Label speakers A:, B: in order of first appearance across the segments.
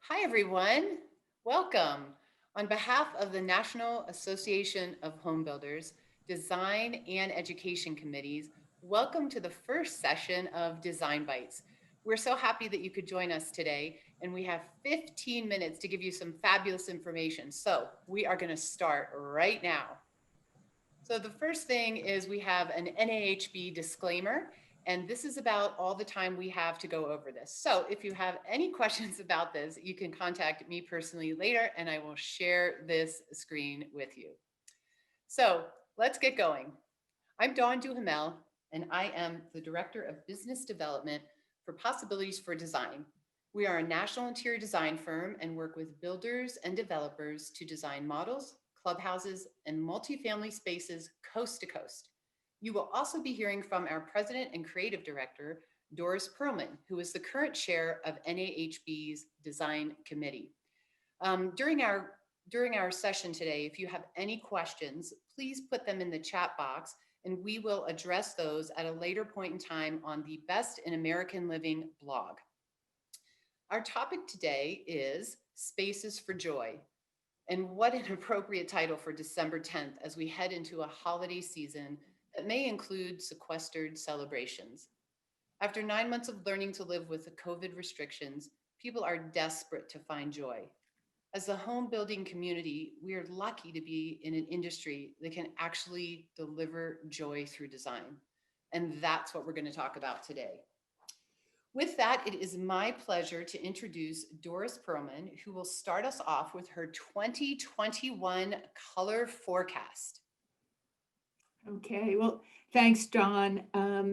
A: Hi, everyone. Welcome. On behalf of the National Association of Home Builders, Design and Education Committees, welcome to the first session of Design Bites. We're so happy that you could join us today, and we have 15 minutes to give you some fabulous information. So we are going to start right now. So the first thing is we have an NAHB disclaimer, and this is about all the time we have to go over this. So if you have any questions about this, you can contact me personally later, and I will share this screen with you. So let's get going. I'm Dawn Duhamel, and I am the Director of Business Development for Possibilities for Design. We are a national interior design firm and work with builders and developers to design models, clubhouses, and multifamily spaces coast to coast. You will also be hearing from our President and Creative Director, Doris Perlman, who is the current chair of NAHB's Design Committee. During our session today, if you have any questions, please put them in the chat box and we will address those at a later point in time on the Best in American Living blog. Our topic today is Spaces for Joy. And what an appropriate title for December 10th as we head into a holiday season that may include sequestered celebrations. After 9 months of learning to live with the COVID restrictions, people are desperate to find joy. As the home building community, we are lucky to be in an industry that can actually deliver joy through design. And that's what we're going to talk about today. With that, it is my pleasure to introduce Doris Perlman, who will start us off with her 2021 color forecast.
B: Okay, well, thanks, Dawn.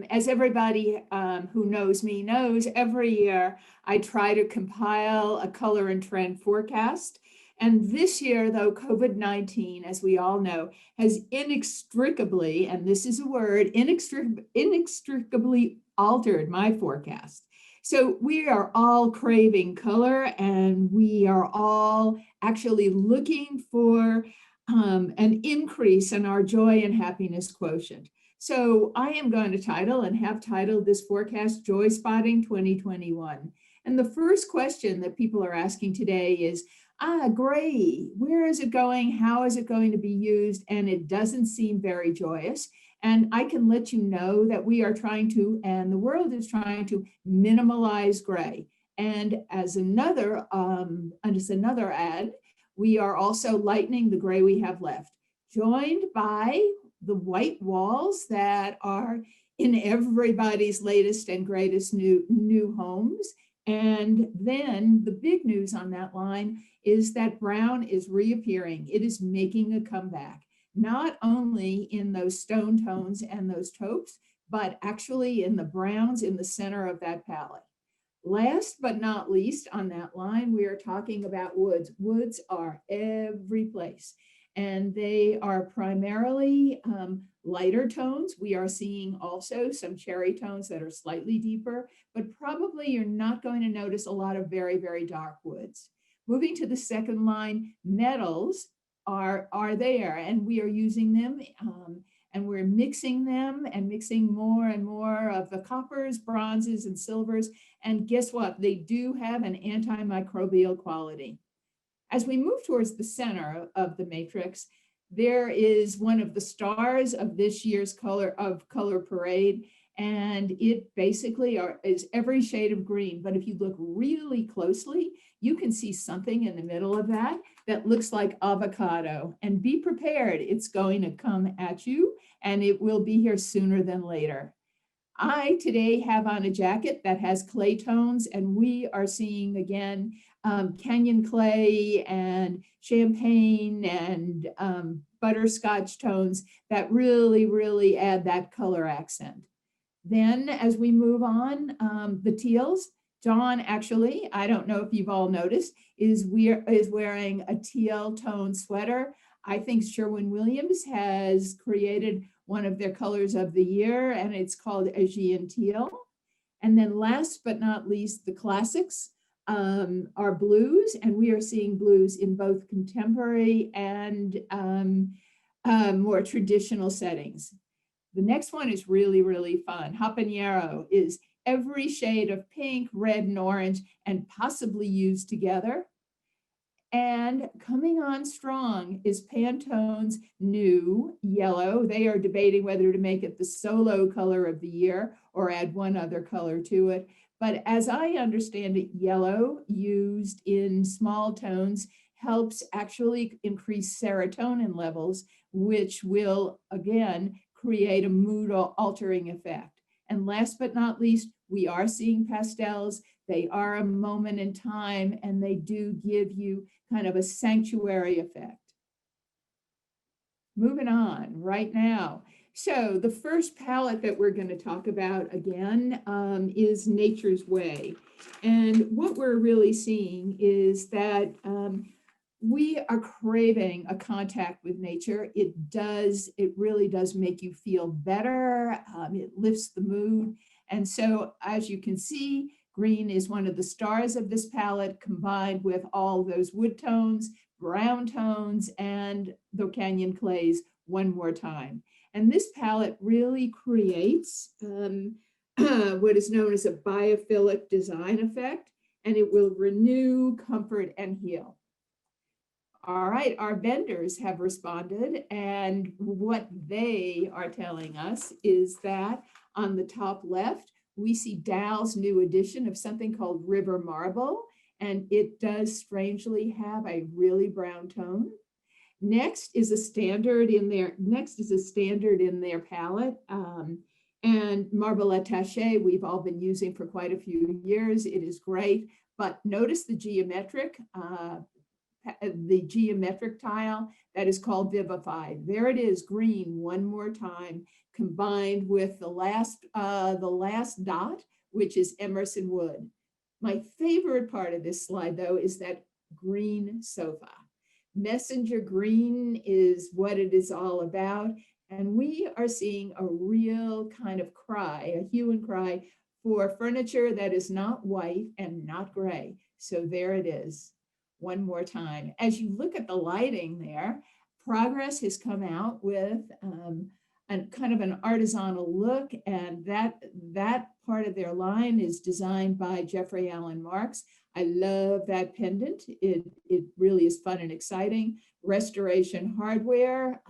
B: As everybody who knows me knows, every year I try to compile a color and trend forecast. And this year, though, COVID-19, as we all know, has inextricably, and this is a word, inextricably altered my forecast. So we are all craving color, and we are all actually looking for an increase in our joy and happiness quotient. So I am going to title and have titled this forecast Joy Spotting 2021. And the first question that people are asking today is, gray, where is it going? How is it going to be used? And it doesn't seem very joyous. And I can let you know that we are trying to, and the world is trying to minimalize gray. And as another ad, we are also lightening the gray we have left, joined by the white walls that are in everybody's latest and greatest new homes. And then the big news on that line is that brown is reappearing. It is making a comeback, not only in those stone tones and those taupes, but actually in the browns in the center of that palette. Last but not least on that line, we are talking about woods. Woods are every place, and they are primarily lighter tones. We are seeing also some cherry tones that are slightly deeper, but probably you're not going to notice a lot of very, very dark woods. Moving to the second line, metals are there, and we are using them. And we're mixing them and mixing more and more of the coppers, bronzes, and silvers. And guess what? They do have an antimicrobial quality. As we move towards the center of the matrix, there is one of the stars of this year's color parade, and it basically is every shade of green. But if you look really closely, you can see something in the middle of that looks like avocado. And be prepared, it's going to come at you, and it will be here sooner than later. I today have on a jacket that has clay tones, and we are seeing again canyon clay and champagne and butterscotch tones that really, really add that color accent. Then as we move on, the teals, Dawn actually, I don't know if you've all noticed, is wearing a teal tone sweater. I think Sherwin-Williams has created one of their colors of the year, and it's called Aegean Teal. And then last but not least, the classics are blues, and we are seeing blues in both contemporary and more traditional settings. The next one is really, really fun. Habanero is every shade of pink, red, and orange, and possibly used together. And coming on strong is Pantone's new yellow. They are debating whether to make it the solo color of the year or add one other color to it. But as I understand it, yellow used in small tones helps actually increase serotonin levels, which will, again, create a mood altering effect. And last but not least, we are seeing pastels. They are a moment in time, and they do give you kind of a sanctuary effect. Moving on right now. So the first palette that we're going to talk about again is Nature's Way. And what we're really seeing is that we are craving a contact with nature. It really does make you feel better. It lifts the mood. And so as you can see, green is one of the stars of this palette, combined with all those wood tones, brown tones, and the canyon clays one more time. And this palette really creates what is known as a biophilic design effect, and it will renew, comfort, and heal. All right, our vendors have responded, and what they are telling us is that on the top left, we see Dow's new edition of something called River Marble, and it does strangely have a really brown tone. Next is a standard in their palette, and Marble Attaché we've all been using for quite a few years. It is great, but notice the geometric tile that is called Vivified. There it is, green one more time, combined with the last dot, which is Emerson wood. My favorite part of this slide, though, is that green sofa. Messenger green is what it is all about. And we are seeing a real kind of cry, a hue and cry for furniture that is not white and not gray. So there it is. One more time. As you look at the lighting there, Progress has come out with a kind of an artisanal look, and that part of their line is designed by Jeffrey Allen Marks. I love that pendant. It really is fun and exciting. Restoration Hardware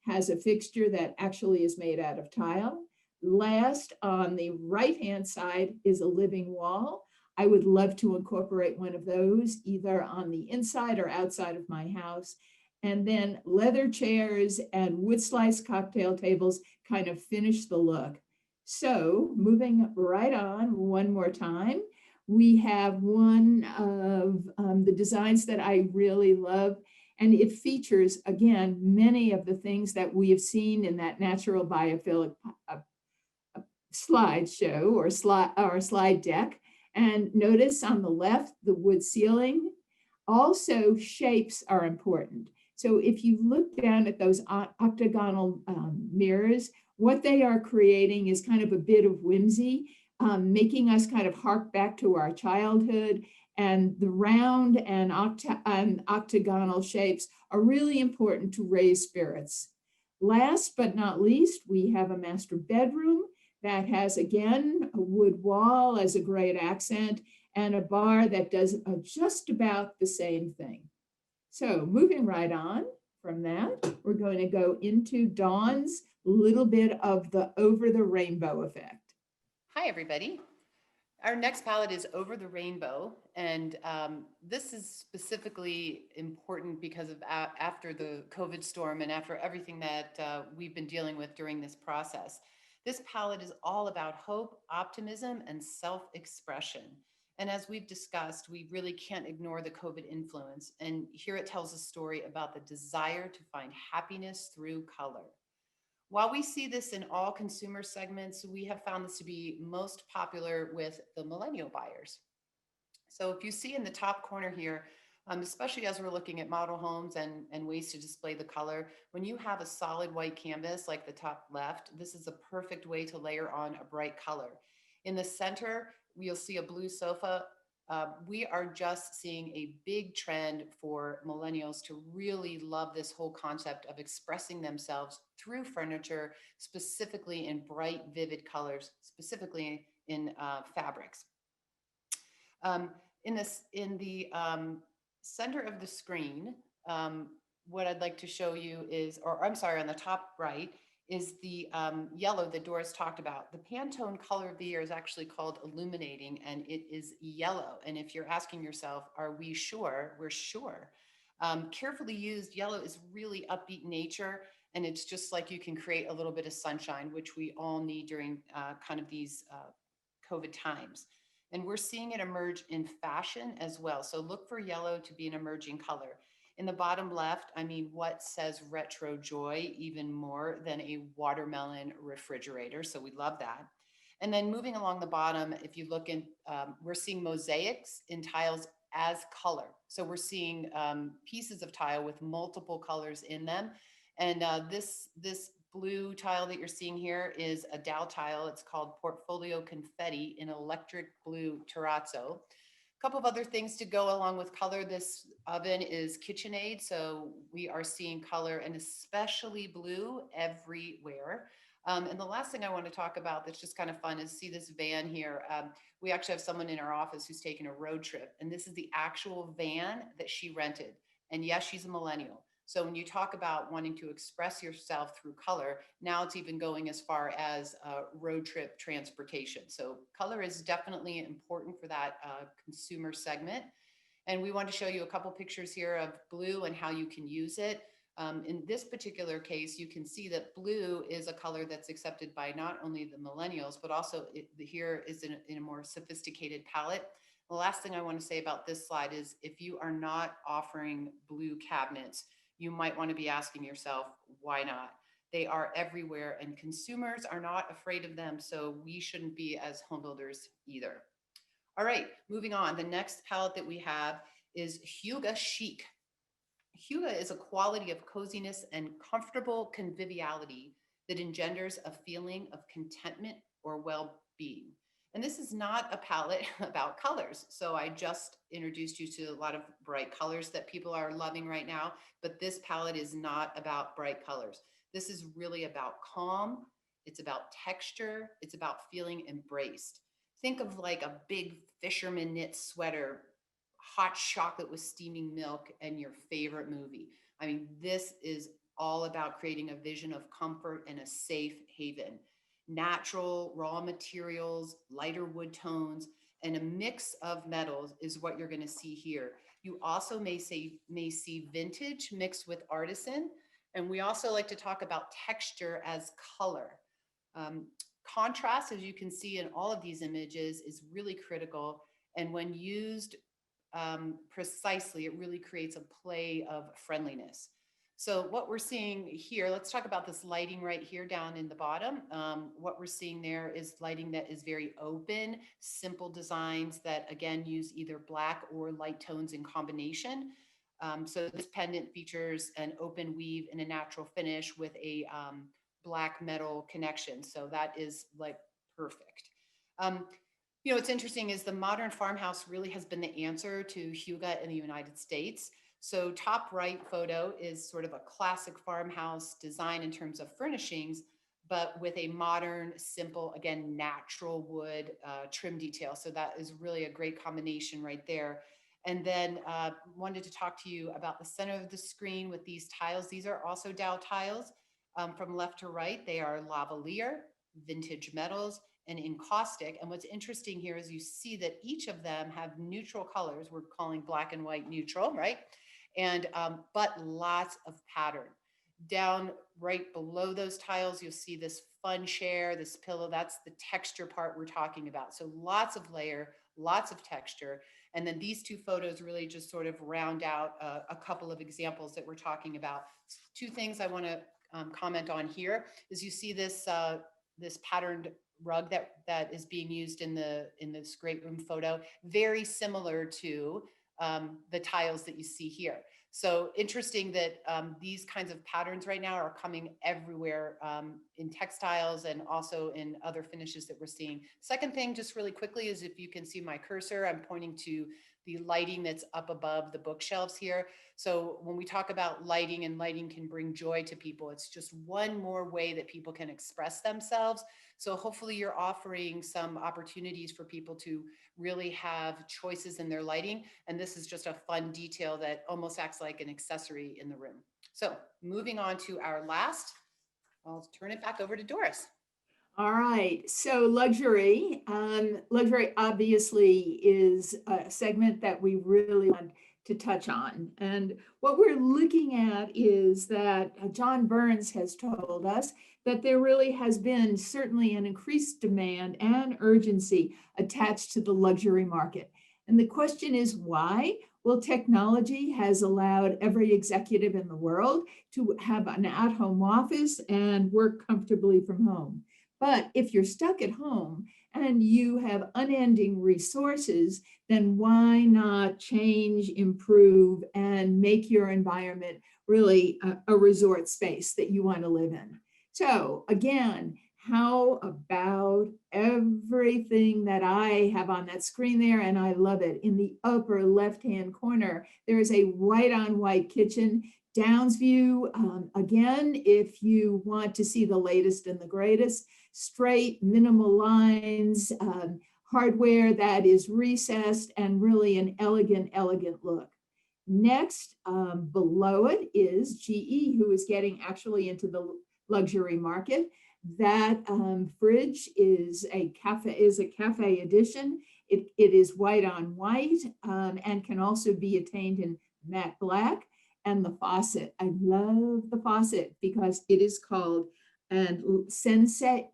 B: has a fixture that actually is made out of tile. Last, on the right-hand side is a living wall. I would love to incorporate one of those either on the inside or outside of my house. And then leather chairs and wood slice cocktail tables kind of finish the look. So moving right on one more time, we have one of the designs that I really love, and it features, again, many of the things that we have seen in that natural biophilic slideshow or slide deck. And notice on the left, the wood ceiling. Also, shapes are important. So if you look down at those octagonal mirrors, what they are creating is kind of a bit of whimsy, making us kind of hark back to our childhood. And the round and octagonal shapes are really important to raise spirits. Last but not least, we have a master bedroom that has, again, a wood wall as a great accent and a bar that does just about the same thing. So moving right on from that, we're going to go into Dawn's little bit of the over the rainbow effect.
A: Hi, everybody. Our next palette is Over the Rainbow, and this is specifically important because of after the COVID storm and after everything that we've been dealing with during this process. This palette is all about hope, optimism, and self-expression. And as we've discussed, we really can't ignore the COVID influence. And here it tells a story about the desire to find happiness through color. While we see this in all consumer segments, we have found this to be most popular with the millennial buyers. So if you see in the top corner here, especially as we're looking at model homes and ways to display the color, when you have a solid white canvas like the top left, this is a perfect way to layer on a bright color. In the center, you'll see a blue sofa. We are just seeing a big trend for millennials to really love this whole concept of expressing themselves through furniture, specifically in bright, vivid colors, specifically in fabrics. Um, in the center of the screen, um, what I'd like to show you is, or I'm sorry, on the top right is the yellow that Doris talked about. The Pantone color of the year is actually called illuminating, and it is yellow. And if you're asking yourself, are we sure? We're sure. Carefully used yellow is really upbeat nature, and it's just like you can create a little bit of sunshine, which we all need during kind of these COVID times. And we're seeing it emerge in fashion as well. So look for yellow to be an emerging color. In the bottom left, I mean, what says retro joy even more than a watermelon refrigerator? So we love that. And then moving along the bottom, if you look in, we're seeing mosaics in tiles as color. So we're seeing pieces of tile with multiple colors in them. And this blue tile that you're seeing here is a Dow tile. It's called Portfolio Confetti in electric blue terrazzo. A couple of other things to go along with color. This oven is KitchenAid, so we are seeing color and especially blue everywhere. And the last thing I want to talk about that's just kind of fun is see this van here. We actually have someone in our office who's taken a road trip, and this is the actual van that she rented. And yes, she's a millennial. So when you talk about wanting to express yourself through color, now it's even going as far as road trip transportation. So color is definitely important for that consumer segment. And we want to show you a couple pictures here of blue and how you can use it. In this particular case, you can see that blue is a color that's accepted by not only the millennials, but also here is in a more sophisticated palette. The last thing I want to say about this slide is if you are not offering blue cabinets, you might want to be asking yourself, why not? They are everywhere and consumers are not afraid of them. So we shouldn't be as home builders either. All right, moving on. The next palette that we have is Hue Chic. Hue is a quality of coziness and comfortable conviviality that engenders a feeling of contentment or well-being. And this is not a palette about colors. So I just introduced you to a lot of bright colors that people are loving right now, but this palette is not about bright colors. This is really about calm. It's about texture. It's about feeling embraced. Think of like a big fisherman knit sweater, hot chocolate with steaming milk, and your favorite movie. I mean, this is all about creating a vision of comfort and a safe haven. Natural raw materials, lighter wood tones, and a mix of metals is what you're going to see here. You also may see vintage mixed with artisan, and we also like to talk about texture as color. Um, Contrast, as you can see in all of these images, is really critical. And when used precisely, it really creates a play of friendliness. So what we're seeing here, let's talk about this lighting right here down in the bottom. What we're seeing there is lighting that is very open, simple designs that again use either black or light tones in combination. So this pendant features an open weave and a natural finish with a black metal connection. So that is like perfect. Um, what's interesting is the modern farmhouse really has been the answer to Hygge in the United States. So top right photo is sort of a classic farmhouse design in terms of furnishings, but with a modern, simple, again, natural wood trim detail. So that is really a great combination right there. And then wanted to talk to you about the center of the screen with these tiles. These are also Dow tiles. From left to right, they are lavalier, vintage metals, and encaustic. And what's interesting here is you see that each of them have neutral colors. We're calling black and white neutral, right? And but lots of pattern. Down right below those tiles, you'll see this fun share, this pillow. That's the texture part we're talking about. So lots of layer, lots of texture. And then these two photos really just sort of round out a couple of examples that we're talking about. Two things I want to comment on here is you see this this patterned rug that is being used in this great room photo, very similar to the tiles that you see here. So interesting that these kinds of patterns right now are coming everywhere in textiles and also in other finishes that we're seeing. Second thing, just really quickly, is if you can see my cursor, I'm pointing to the lighting that's up above the bookshelves here. So when we talk about lighting and lighting can bring joy to people, it's just one more way that people can express themselves. So hopefully you're offering some opportunities for people to really have choices in their lighting. And this is just a fun detail that almost acts like an accessory in the room. So moving on to our last, I'll turn it back over to Doris.
B: All right, so luxury. Luxury obviously is a segment that we really want to touch on. And what we're looking at is that John Burns has told us that there really has been certainly an increased demand and urgency attached to the luxury market. And the question is why? Well, technology has allowed every executive in the world to have an at-home office and work comfortably from home. But if you're stuck at home and you have unending resources, then why not change, improve, and make your environment really a resort space that you want to live in? So again, how about everything that I have on that screen there? And I love it. In the upper left-hand corner, there is a white on white kitchen. Downs view, again, if you want to see the latest and the greatest, straight, minimal lines, hardware that is recessed, and really an elegant, elegant look. Next, below it is GE, who is getting actually into the luxury market. That fridge is a cafe edition. It is white on white and can also be attained in matte black. And the faucet, I love the faucet because it is called and sensei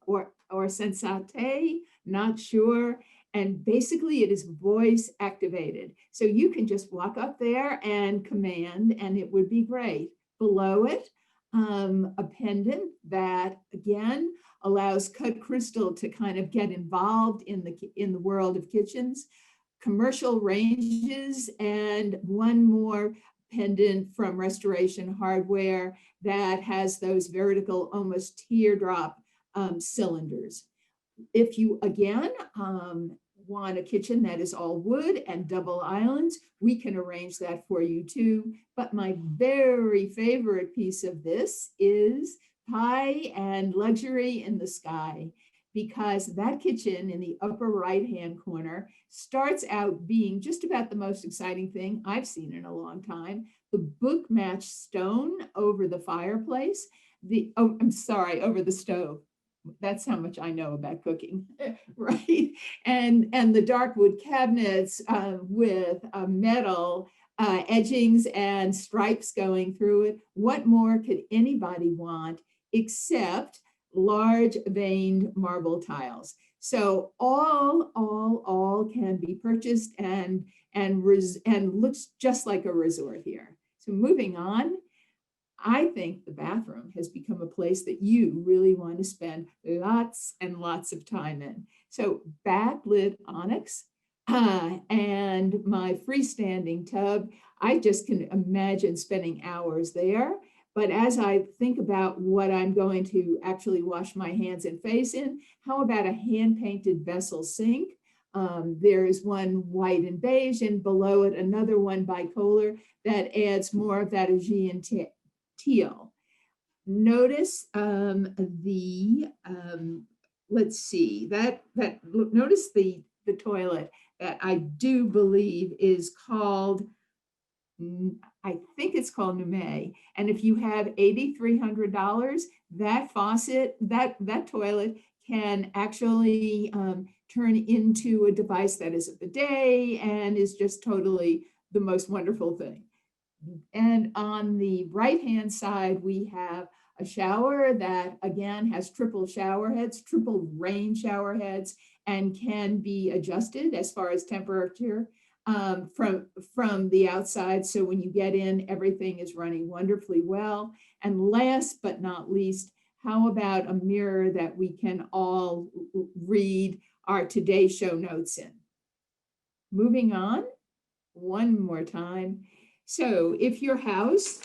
B: or sensate, not sure. And basically it is voice activated. So you can just walk up there and command and it would be great. Below it, a pendant that again allows cut crystal to kind of get involved in the world of kitchens, commercial ranges, and one more pendant from Restoration Hardware that has those vertical, almost teardrop cylinders. If you again want a kitchen that is all wood and double islands, we can arrange that for you too. But my very favorite piece of this is pie and luxury in the sky, because that kitchen in the upper right-hand corner starts out being just about the most exciting thing I've seen in a long time. The book match stone over the fireplace, over the stove. That's how much I know about cooking, right? And the dark wood cabinets with metal edgings and stripes going through it. What more could anybody want except large veined marble tiles? So all can be purchased and looks just like a resort here. So moving on, I think the bathroom has become a place that you really want to spend lots and lots of time in. So backlit onyx and my freestanding tub, I just can imagine spending hours there. But as I think about what I'm going to actually wash my hands and face in, how about a hand-painted vessel sink? There is one white and beige, and below it another one bicolor that adds more of that Aegean teal. Notice let's see, notice the toilet that I do believe is called, I think it's called Nume. And if you have $8,300, that faucet, that toilet can actually turn into a device that is a bidet and is just totally the most wonderful thing. And on the right-hand side, we have a shower that again has triple shower heads, triple rain shower heads, and can be adjusted as far as temperature from the outside. So when you get in, everything is running wonderfully well. And last but not least, how about a mirror that we can all read our Today Show notes in? Moving on, one more time. So if your house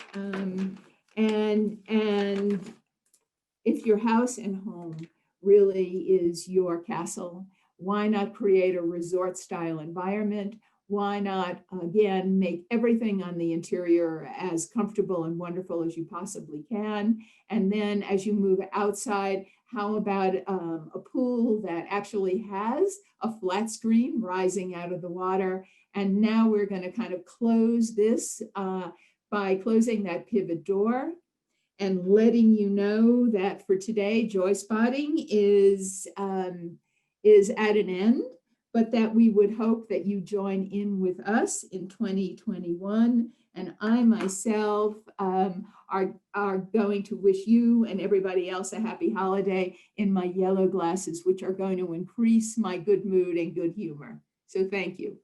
B: if your house and home really is your castle, Why not create a resort style environment? Why not, again, make everything on the interior as comfortable and wonderful as you possibly can? And then as you move outside, how about a pool that actually has a flat screen rising out of the water? And now we're going to kind of close this by closing that pivot door and letting you know that for today, joy spotting is at an end, but that we would hope that you join in with us in 2021. And I myself are going to wish you and everybody else a happy holiday in my yellow glasses, which are going to increase my good mood and good humor. So thank you.